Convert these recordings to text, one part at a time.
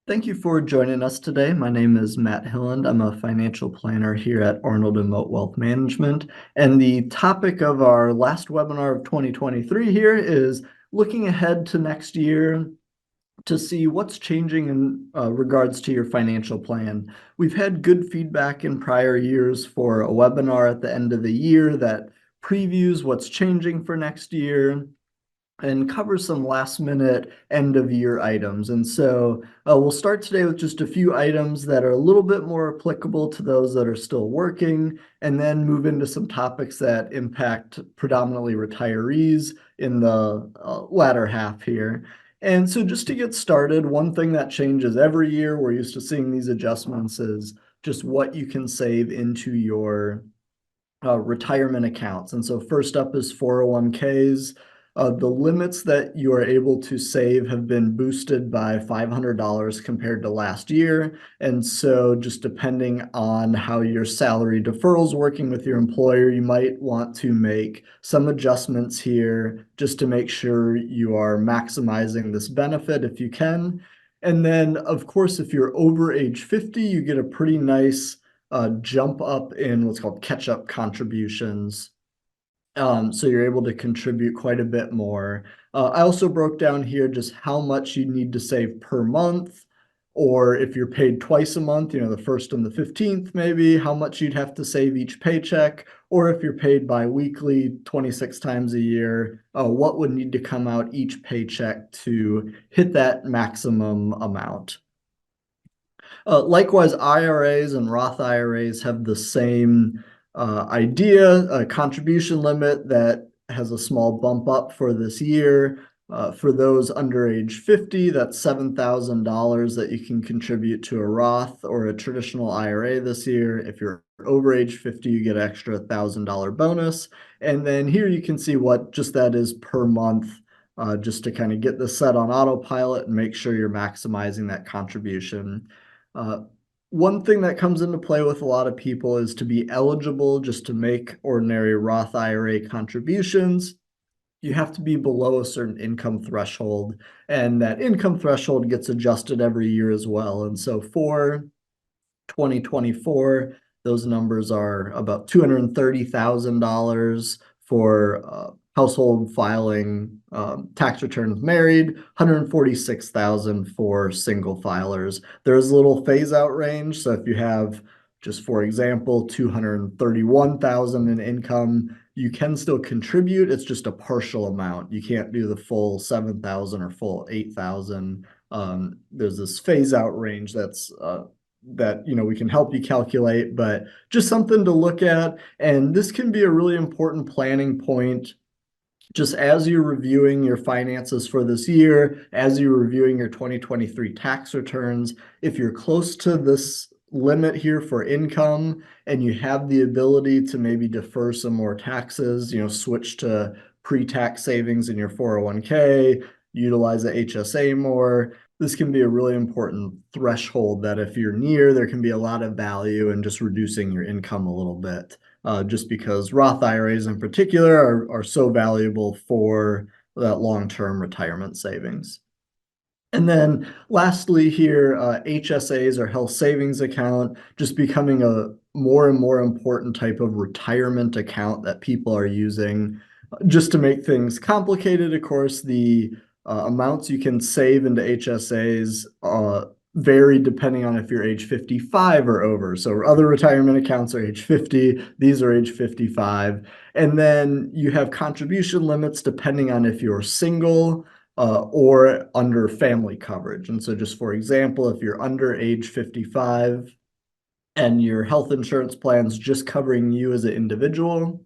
Thank you for joining us today. My name is Matt Hilland. I'm a financial planner here at Arnold and Moat Wealth Management. And the topic of our last webinar of 2023 here is looking ahead to next year to see what's changing in regards to your financial plan. We've had good feedback in prior years for a webinar at the end of the year that previews what's changing for next year and cover some last minute end of year items. And so we'll start today with just a few items that are a little bit more applicable to those that are still working, and then move into some topics that impact predominantly retirees in the latter half here. And so just to get started, one thing that changes every year, we're used to seeing these adjustments, is just what you can save into your retirement accounts. And so first up is 401ks. The limits that you are able to save have been boosted by $500 compared to last year. And so just depending on how your salary deferral is working with your employer, you might want to make some adjustments here just to make sure you are maximizing this benefit if you can. And then, of course, if you're over age 50, you get a pretty nice jump up in what's called catch-up contributions. So you're able to contribute quite a bit more. I also broke down here just how much you need to save per month, or if you're paid twice a month, the 1st and the 15th, maybe, how much you'd have to save each paycheck, or if you're paid bi-weekly 26 times a year, what would need to come out each paycheck to hit that maximum amount. Likewise, IRAs and Roth IRAs have the same idea, a contribution limit that has a small bump up for this year. For those under age 50, that's $7,000 that you can contribute to a Roth or a traditional IRA this year. If you're over age 50, you get an extra $1,000 bonus. And then here you can see what just that is per month, just to kind of get this set on autopilot and make sure you're maximizing that contribution. One thing that comes into play with a lot of people is to be eligible just to make ordinary Roth IRA contributions. You have to be below a certain income threshold, and that income threshold gets adjusted every year as well. And so for 2024, those numbers are about $230,000 for household filing tax returns married, $146,000 for single filers. There's a little phase out range. So if you have, just for example, $231,000 in income, you can still contribute. It's just a partial amount. You can't do the full $7,000 or full $8,000. There's this phase out range that we can help you calculate, but just something to look at. And this can be a really important planning point just as you're reviewing your finances for this year, as you're reviewing your 2023 tax returns. If you're close to this limit here for income and you have the ability to maybe defer some more taxes, switch to pre-tax savings in your 401k, utilize the HSA more, this can be a really important threshold that if you're near, there can be a lot of value in just reducing your income a little bit. Just because Roth IRAs in particular are so valuable for that long-term retirement savings. And then lastly here, HSAs or health savings account, just becoming a more and more important type of retirement account that people are using. Just to make things complicated, of course, the amounts you can save into HSAs vary depending on if you're age 55 or over. So other retirement accounts are age 50, these are age 55. And then you have contribution limits depending on if you're single or under family coverage. And so just for example, if you're under age 55 and your health insurance plan's just covering you as an individual,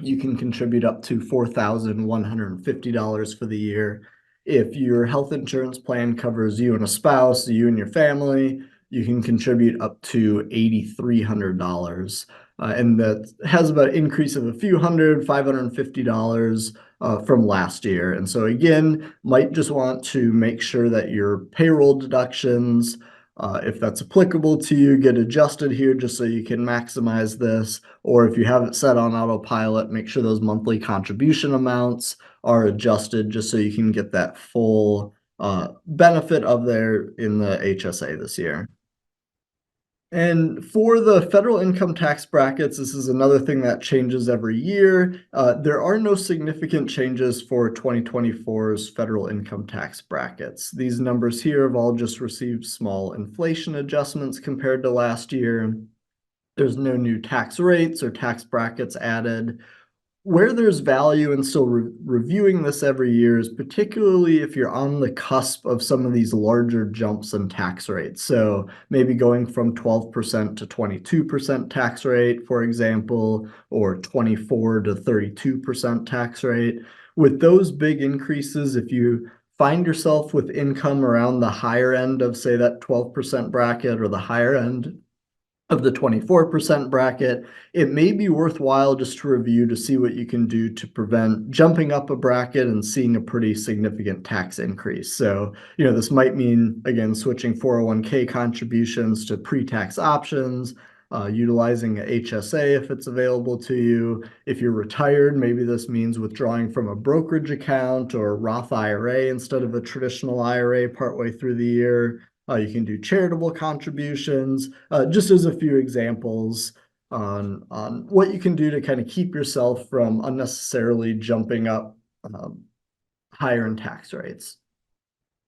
you can contribute up to $4,150 for the year. If your health insurance plan covers you and a spouse, you and your family, you can contribute up to $8,300. And that has about an increase of a few hundred, $550 from last year. And so again, might just want to make sure that your payroll deductions, if that's applicable to you, get adjusted here just so you can maximize this. Or if you have it set on autopilot, make sure those monthly contribution amounts are adjusted just so you can get that full benefit of there in the HSA this year. And for the federal income tax brackets, this is another thing that changes every year. There are no significant changes for 2024's federal income tax brackets. These numbers here have all just received small inflation adjustments compared to last year. There's no new tax rates or tax brackets added. Where there's value in still reviewing this every year is particularly if you're on the cusp of some of these larger jumps in tax rates. So maybe going from 12% to 22% tax rate, for example, or 24 to 32% tax rate. With those big increases, if you find yourself with income around the higher end of, say, that 12% bracket or the higher end of the 24% bracket, it may be worthwhile just to review to see what you can do to prevent jumping up a bracket and seeing a pretty significant tax increase. So, this might mean, again, switching 401k contributions to pre-tax options, utilizing a HSA if it's available to you. If you're retired, maybe this means withdrawing from a brokerage account or Roth IRA instead of a traditional IRA partway through the year. You can do charitable contributions, just as a few examples on what you can do to kind of keep yourself from unnecessarily jumping up higher in tax rates.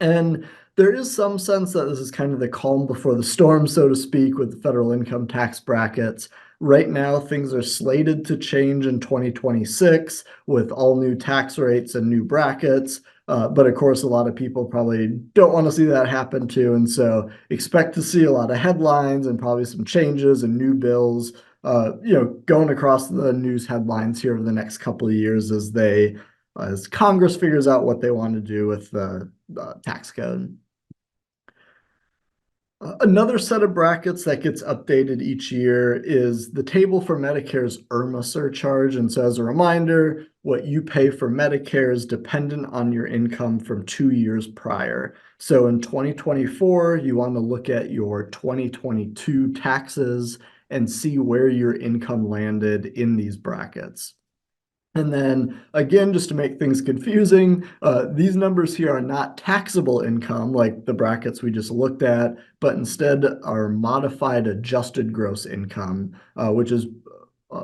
And there is some sense that this is kind of the calm before the storm, so to speak, with the federal income tax brackets. Right now, things are slated to change in 2026 with all new tax rates and new brackets. But of course, a lot of people probably don't want to see that happen too. And so expect to see a lot of headlines and probably some changes and new bills, going across the news headlines here over the next couple of years as Congress figures out what they want to do with the tax code. Another set of brackets that gets updated each year is the table for Medicare's IRMAA surcharge. And so as a reminder, what you pay for Medicare is dependent on your income from 2 years prior. So in 2024, you want to look at your 2022 taxes and see where your income landed in these brackets. And then again, just to make things confusing, these numbers here are not taxable income like the brackets we just looked at, but instead are modified adjusted gross income, which is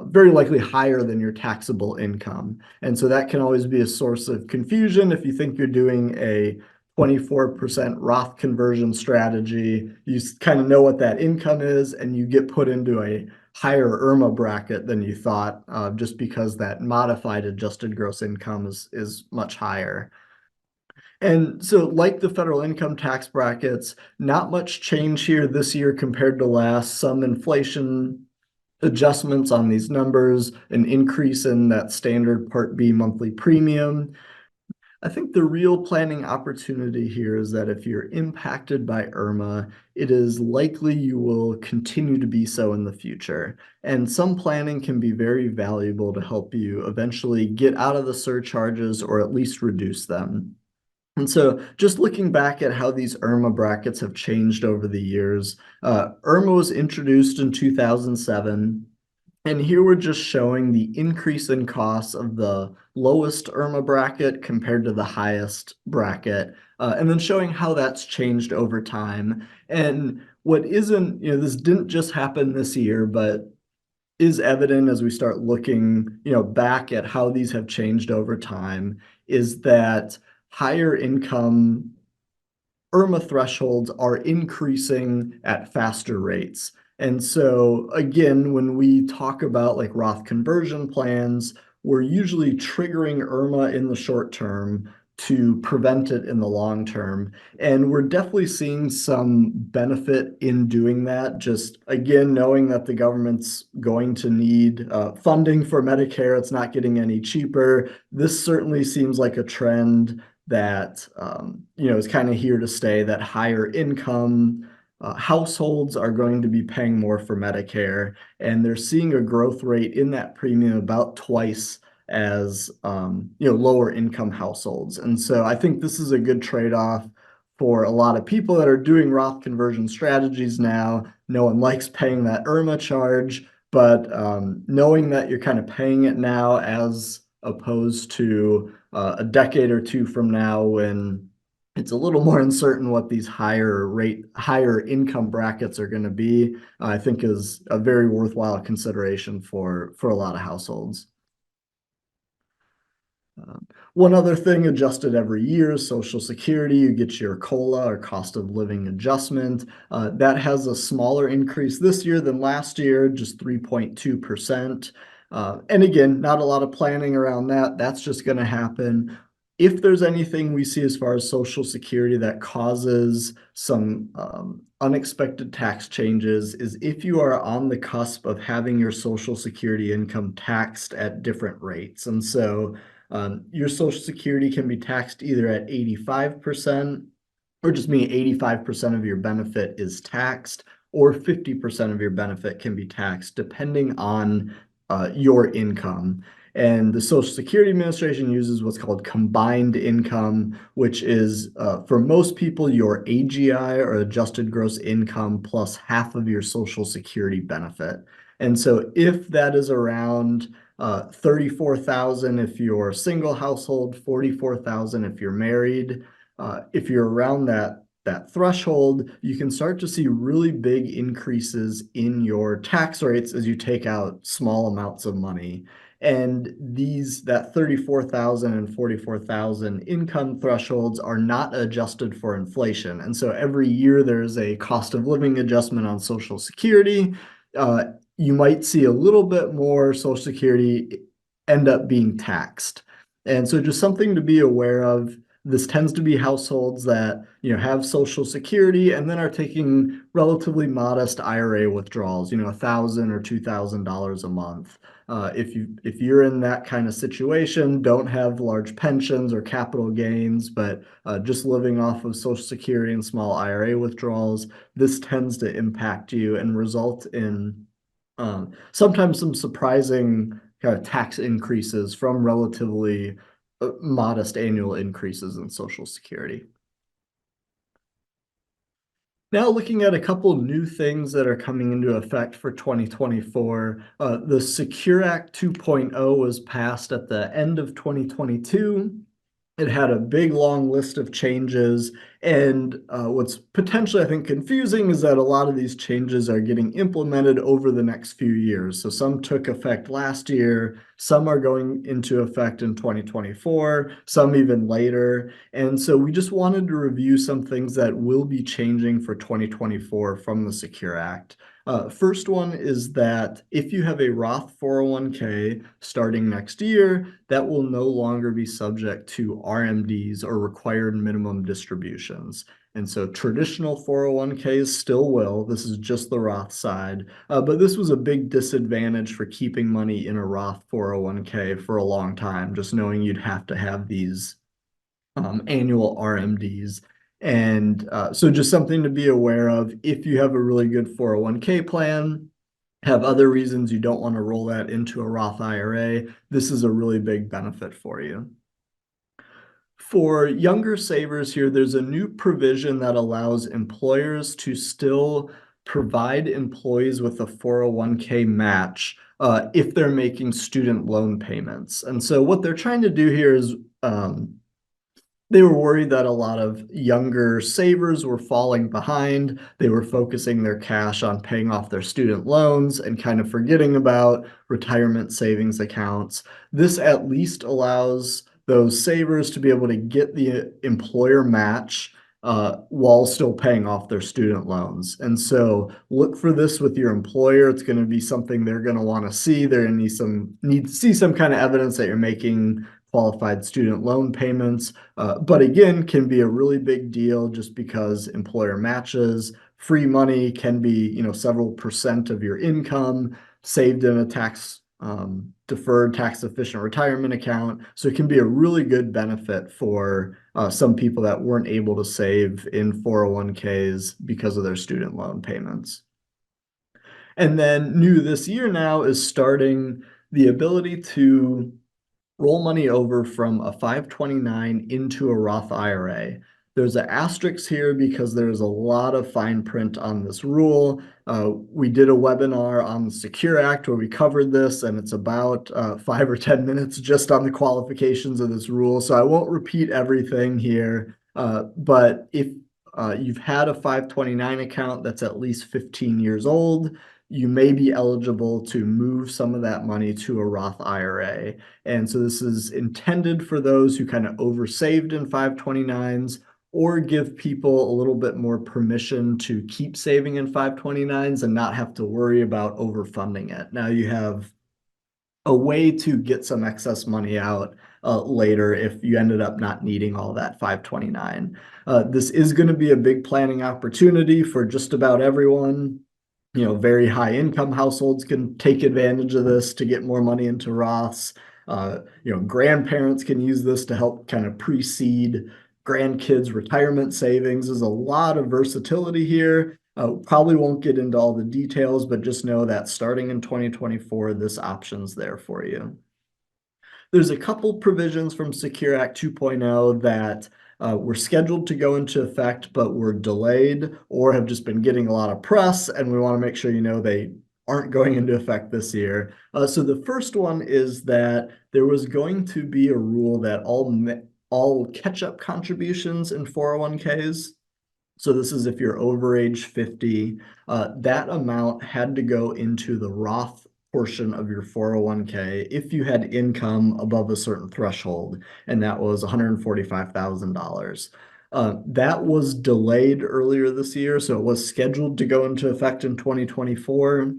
very likely higher than your taxable income. And so that can always be a source of confusion if you think you're doing a 24% Roth conversion strategy. You kind of know what that income is, and you get put into a higher IRMAA bracket than you thought, just because that modified adjusted gross income is much higher. And so like the federal income tax brackets, not much change here this year compared to last. Some inflation adjustments on these numbers, an increase in that standard Part B monthly premium. I think the real planning opportunity here is that if you're impacted by IRMAA, it is likely you will continue to be so in the future. And some planning can be very valuable to help you eventually get out of the surcharges or at least reduce them. And so just looking back at how these IRMAA brackets have changed over the years, IRMAA was introduced in 2007. And here we're just showing the increase in costs of the lowest IRMAA bracket compared to the highest bracket, and then showing how that's changed over time. And what isn't, this didn't just happen this year, but is evident as we start looking, back at how these have changed over time, is that higher income IRMAA thresholds are increasing at faster rates. And so again, when we talk about like Roth conversion plans, we're usually triggering IRMAA in the short term to prevent it in the long term. And we're definitely seeing some benefit in doing that. Just again, knowing that the government's going to need funding for Medicare, it's not getting any cheaper. This certainly seems like a trend that is kind of here to stay, that higher income households are going to be paying more for Medicare, and they're seeing a growth rate in that premium about twice as lower income households. And so I think this is a good trade-off for a lot of people that are doing Roth conversion strategies now. No one likes paying that IRMAA charge, but knowing that you're kind of paying it now as opposed to a decade or two from now when it's a little more uncertain what these higher income brackets are going to be, I think is a very worthwhile consideration for a lot of households. One other thing adjusted every year, Social Security, you get your COLA or cost of living adjustment. That has a smaller increase this year than last year, just 3.2%. And again, not a lot of planning around that. That's just going to happen. If there's anything we see as far as Social Security that causes some unexpected tax changes, is if you are on the cusp of having your Social Security income taxed at different rates. And so your Social Security can be taxed either at 85%, or just meaning 85% of your benefit is taxed, or 50% of your benefit can be taxed depending on your income. And the Social Security Administration uses what's called combined income, which is for most people your AGI or adjusted gross income plus half of your Social Security benefit. And so if that is around 34,000 if you're a single household, 44,000 if you're married. If you're around that threshold, you can start to see really big increases in your tax rates as you take out small amounts of money. And that 34,000 and 44,000 income thresholds are not adjusted for inflation. And so every year there's a cost of living adjustment on Social Security. You might see a little bit more Social Security end up being taxed. And so just something to be aware of. This tends to be households that, have Social Security and then are taking relatively modest IRA withdrawals, $1,000 or $2,000 a month. If you're in that kind of situation, don't have large pensions or capital gains, but just living off of Social Security and small IRA withdrawals, this tends to impact you and result in sometimes some surprising kind of tax increases from relatively modest annual increases in Social Security. Now looking at a couple new things that are coming into effect for 2024, the Secure Act 2.0 was passed at the end of 2022. It had a big long list of changes, and what's potentially, I think, confusing is that a lot of these changes are getting implemented over the next few years. So some took effect last year, some are going into effect in 2024, some even later. And so we just wanted to review some things that will be changing for 2024 from the Secure Act. First one is that if you have a Roth 401k starting next year, that will no longer be subject to RMDs or required minimum distributions. And so traditional 401ks still will. This is just the Roth side. But this was a big disadvantage for keeping money in a Roth 401k for a long time, just knowing you'd have to have these annual RMDs. And so just something to be aware of if you have a really good 401k plan, have other reasons you don't want to roll that into a Roth IRA, this is a really big benefit for you. For younger savers here, there's a new provision that allows employers to still provide employees with a 401k match if they're making student loan payments. And so what they're trying to do here is they were worried that a lot of younger savers were falling behind. They were focusing their cash on paying off their student loans and kind of forgetting about retirement savings accounts. This at least allows those savers to be able to get the employer match while still paying off their student loans. And so look for this with your employer. It's going to be something they're going to want to see. They're going to need to see some kind of evidence that you're making qualified student loan payments, but again, can be a really big deal just because employer matches. Free money can be, several percent of your income saved in a tax deferred tax efficient retirement account. So it can be a really good benefit for some people that weren't able to save in 401ks because of their student loan payments. And then new this year now is starting the ability to roll money over from a 529 into a Roth IRA. There's an asterisk here because there's a lot of fine print on this rule. We did a webinar on the Secure Act where we covered this, and it's about 5 or 10 minutes just on the qualifications of this rule. So I won't repeat everything here. But if you've had a 529 account that's at least 15 years old, you may be eligible to move some of that money to a Roth IRA. And so this is intended for those who kind of oversaved in 529s or give people a little bit more permission to keep saving in 529s and not have to worry about overfunding it. Now you have a way to get some excess money out later if you ended up not needing all that 529. This is going to be a big planning opportunity for just about everyone. Very high income households can take advantage of this to get more money into Roths. Grandparents can use this to help kind of precede grandkids' retirement savings. There's a lot of versatility here. Probably won't get into all the details, but just know that starting in 2024, this option's there for you. There's a couple provisions from Secure Act 2.0 that were scheduled to go into effect, but were delayed or have just been getting a lot of press, and we want to make sure you know they aren't going into effect this year. So the first one is that there was going to be a rule that all catch-up contributions in 401ks, so this is if you're over age 50, that amount had to go into the Roth portion of your 401k if you had income above a certain threshold, and that was $145,000. That was delayed earlier this year, so it was scheduled to go into effect in 2024.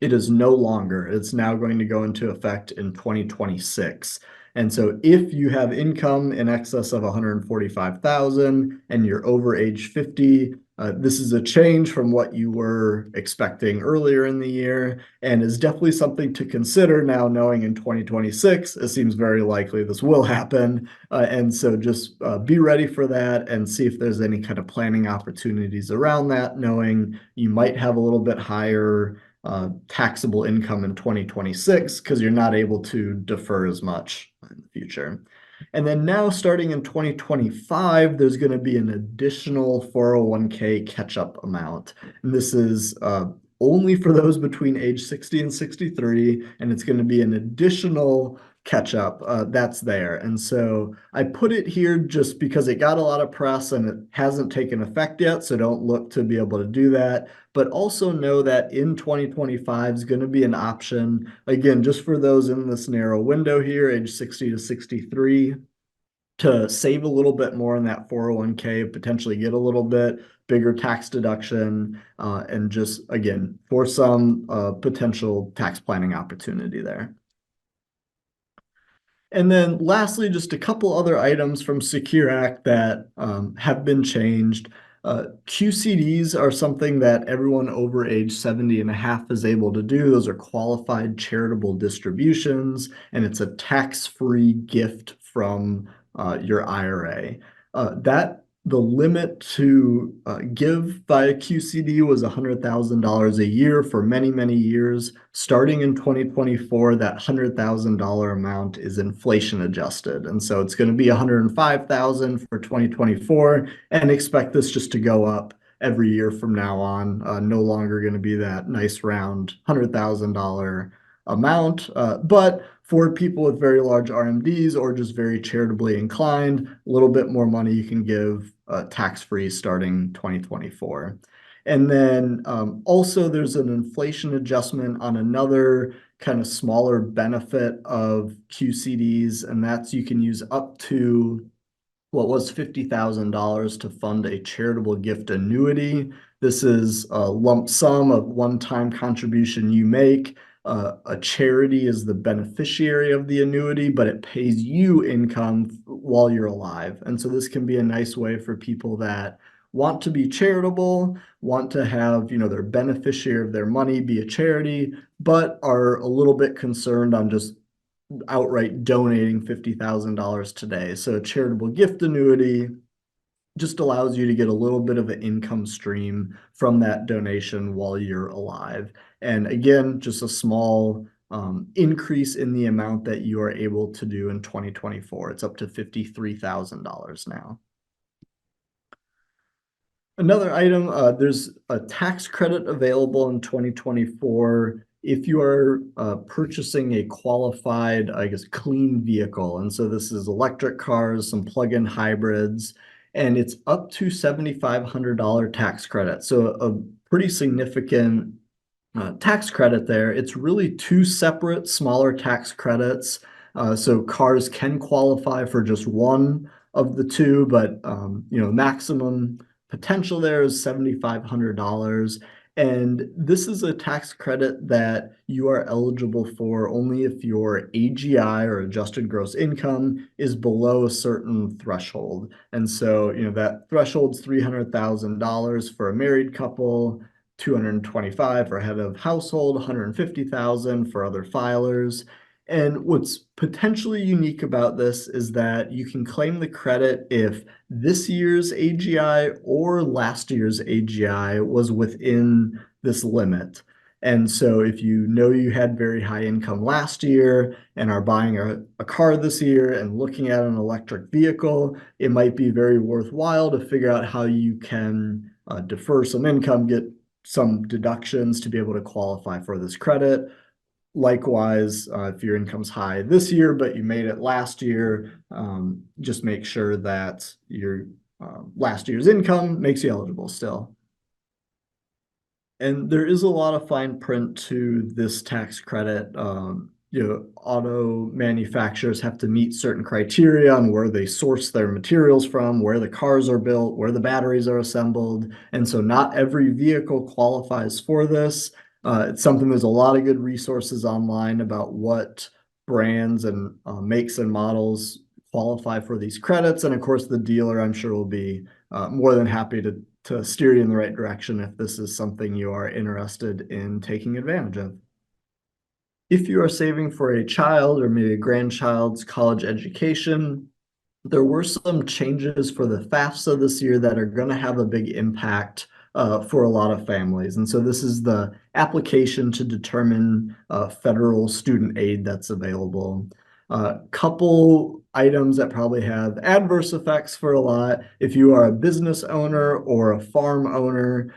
It is no longer. It's now going to go into effect in 2026. And so if you have income in excess of 145,000 and you're over age 50, this is a change from what you were expecting earlier in the year and is definitely something to consider now, knowing in 2026, it seems very likely this will happen. And so just be ready for that and see if there's any kind of planning opportunities around that, knowing you might have a little bit higher taxable income in 2026 because you're not able to defer as much in the future. And then now starting in 2025, there's going to be an additional 401k catch-up amount. And this is only for those between age 60 and 63, and it's going to be an additional catch-up that's there. And so I put it here just because it got a lot of press and it hasn't taken effect yet, so don't look to be able to do that. But also know that in 2025 is going to be an option, again, just for those in this narrow window here, age 60 to 63, to save a little bit more in that 401k, potentially get a little bit bigger tax deduction, and just, again, for some potential tax planning opportunity there. And then lastly, just a couple other items from Secure Act that have been changed. QCDs are something that everyone over age 70 and a half is able to do. Those are qualified charitable distributions, and it's a tax-free gift from your IRA. The limit to give via QCD was $100,000 a year for many, many years. Starting in 2024, that $100,000 amount is inflation adjusted. And so it's going to be $105,000 for 2024, and expect this just to go up every year from now on. No longer going to be that nice round $100,000 amount, but for people with very large RMDs or just very charitably inclined, a little bit more money you can give tax-free starting 2024. And then also there's an inflation adjustment on another kind of smaller benefit of QCDs, and that's you can use up to what was $50,000 to fund a charitable gift annuity. This is a lump sum of one-time contribution you make. A charity is the beneficiary of the annuity, but it pays you income while you're alive. And so this can be a nice way for people that want to be charitable, want to have, their beneficiary of their money be a charity, but are a little bit concerned on just outright donating $50,000 today. So a charitable gift annuity just allows you to get a little bit of an income stream from that donation while you're alive. And again, just a small increase in the amount that you are able to do in 2024. It's up to $53,000 now. Another item, there's a tax credit available in 2024 if you are purchasing a qualified, I guess, clean vehicle. And so this is electric cars, some plug-in hybrids. and it's up to $7,500 tax credit. So a pretty significant tax credit there. It's really two separate smaller tax credits. So cars can qualify for just one of the two, but maximum potential there is $7,500. And this is a tax credit that you are eligible for only if your AGI or adjusted gross income is below a certain threshold. And so, that threshold's $300,000 for a married couple, 225 for head of household, 150,000 for other filers. And what's potentially unique about this is that you can claim the credit if this year's AGI or last year's AGI was within this limit. And so if you know you had very high income last year and are buying a car this year and looking at an electric vehicle, it might be very worthwhile to figure out how you can defer some income, get some deductions to be able to qualify for this credit. Likewise, if your income's high this year, but you made it last year, just make sure that your last year's income makes you eligible still. And there is a lot of fine print to this tax credit. Auto manufacturers have to meet certain criteria on where they source their materials from, where the cars are built, where the batteries are assembled. And so not every vehicle qualifies for this. It's something, there's a lot of good resources online about what brands and makes and models qualify for these credits. And of course, the dealer, I'm sure, will be more than happy to steer you in the right direction if this is something you are interested in taking advantage of. If you are saving for a child or maybe a grandchild's college education, there were some changes for the FAFSA this year that are going to have a big impact for a lot of families. And so this is the application to determine federal student aid that's available. Couple items that probably have adverse effects for a lot. If you are a business owner or a farm owner,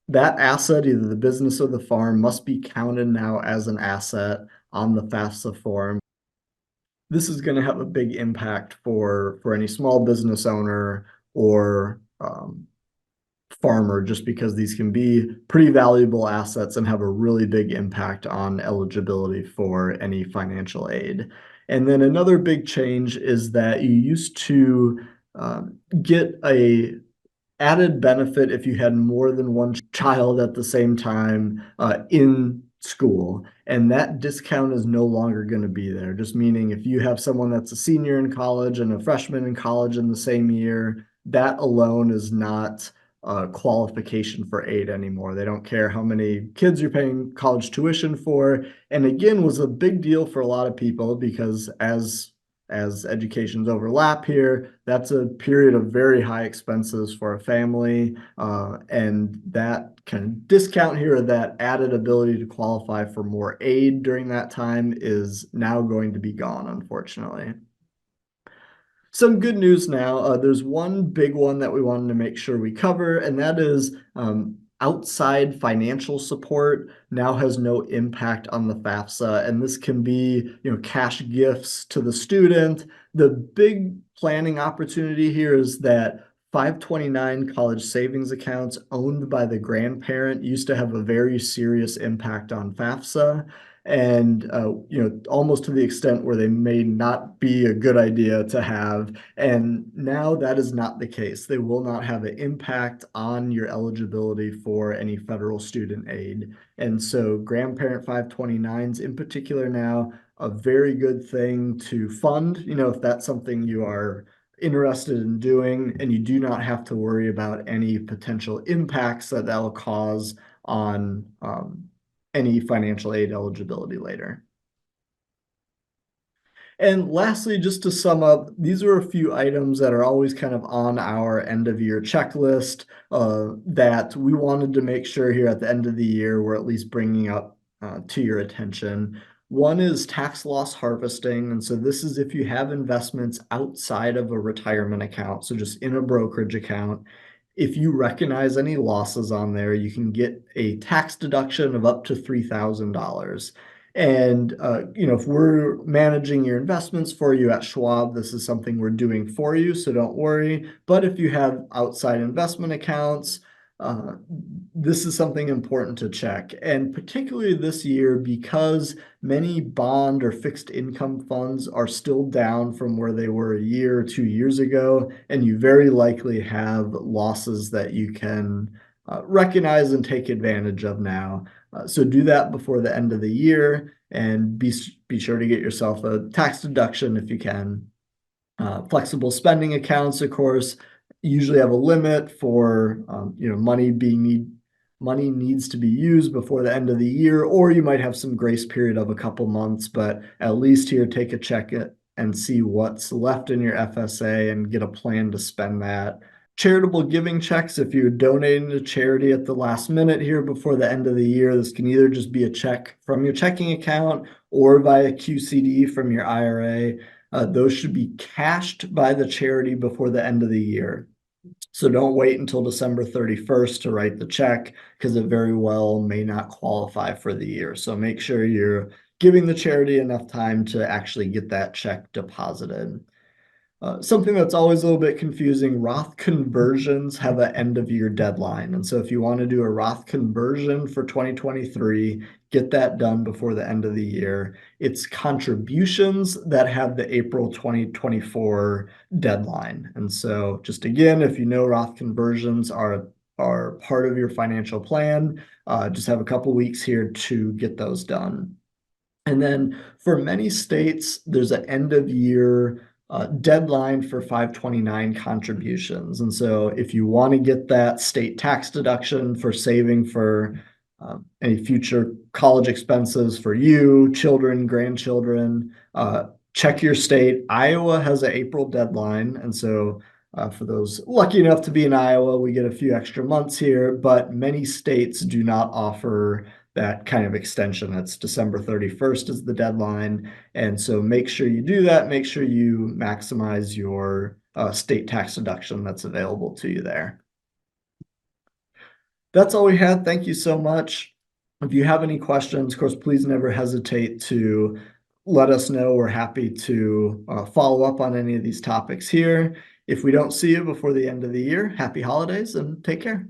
that asset, either the business or the farm, must be counted now as an asset on the FAFSA form. This is going to have a big impact for any small business owner or farmer, just because these can be pretty valuable assets and have a really big impact on eligibility for any financial aid. And then another big change is that you used to get a added benefit if you had more than one child at the same time in school. And that discount is no longer going to be there. Just meaning if you have someone that's a senior in college and a freshman in college in the same year, that alone is not a qualification for aid anymore. They don't care how many kids you're paying college tuition for. And again, was a big deal for a lot of people because as educations overlap here, that's a period of very high expenses for a family. And that kind of discount here, that added ability to qualify for more aid during that time, is now going to be gone, unfortunately. Some good news now. There's one big one that we wanted to make sure we cover, and that is outside financial support now has no impact on the FAFSA, and this can be, cash gifts to the student. The big planning opportunity here is that 529 college savings accounts owned by the grandparent used to have a very serious impact on FAFSA. And almost to the extent where they may not be a good idea to have. And now that is not the case. They will not have an impact on your eligibility for any federal student aid. And so grandparent 529s in particular now, a very good thing to fund, if that's something you are interested in doing, and you do not have to worry about any potential impacts that will cause on any financial aid eligibility later. And lastly, just to sum up, these are a few items that are always kind of on our end of year checklist that we wanted to make sure here at the end of the year we're at least bringing up to your attention. One is tax loss harvesting. And so this is if you have investments outside of a retirement account, so just in a brokerage account. If you recognize any losses on there, you can get a tax deduction of up to $3,000. And if we're managing your investments for you at Schwab, this is something we're doing for you, so don't worry. But if you have outside investment accounts, uh, this is something important to check. And particularly this year, because many bond or fixed income funds are still down from where they were a year or 2 years ago, and you very likely have losses that you can recognize and take advantage of now. So do that before the end of the year, and be sure to get yourself a tax deduction if you can. Flexible spending accounts, of course, usually have a limit for money needs to be used before the end of the year, or you might have some grace period of a couple months, but at least here take a check it and see what's left in your FSA and get a plan to spend that. Charitable giving checks, if you're donating to charity at the last minute here before the end of the year, this can either just be a check from your checking account or via QCD from your IRA. Those should be cashed by the charity before the end of the year. So don't wait until December 31st to write the check, because it very well may not qualify for the year. So make sure you're giving the charity enough time to actually get that check deposited. Something that's always a little bit confusing, Roth conversions have an end of year deadline. And so if you want to do a Roth conversion for 2023, get that done before the end of the year. It's contributions that have the April 2024 deadline. And so just again, if you know Roth conversions are part of your financial plan, just have a couple weeks here to get those done. And then for many states, there's an end of year deadline for 529 contributions. And so if you want to get that state tax deduction for saving for any future college expenses for you, children, grandchildren, check your state. Iowa has an April deadline. And so for those lucky enough to be in Iowa, we get a few extra months here, but many states do not offer that kind of extension. That's December 31st is the deadline. And so make sure you do that. Make sure you maximize your state tax deduction that's available to you there. That's all we had. Thank you so much. If you have any questions, of course, please never hesitate to let us know. We're happy to follow up on any of these topics here. If we don't see you before the end of the year, happy holidays and take care.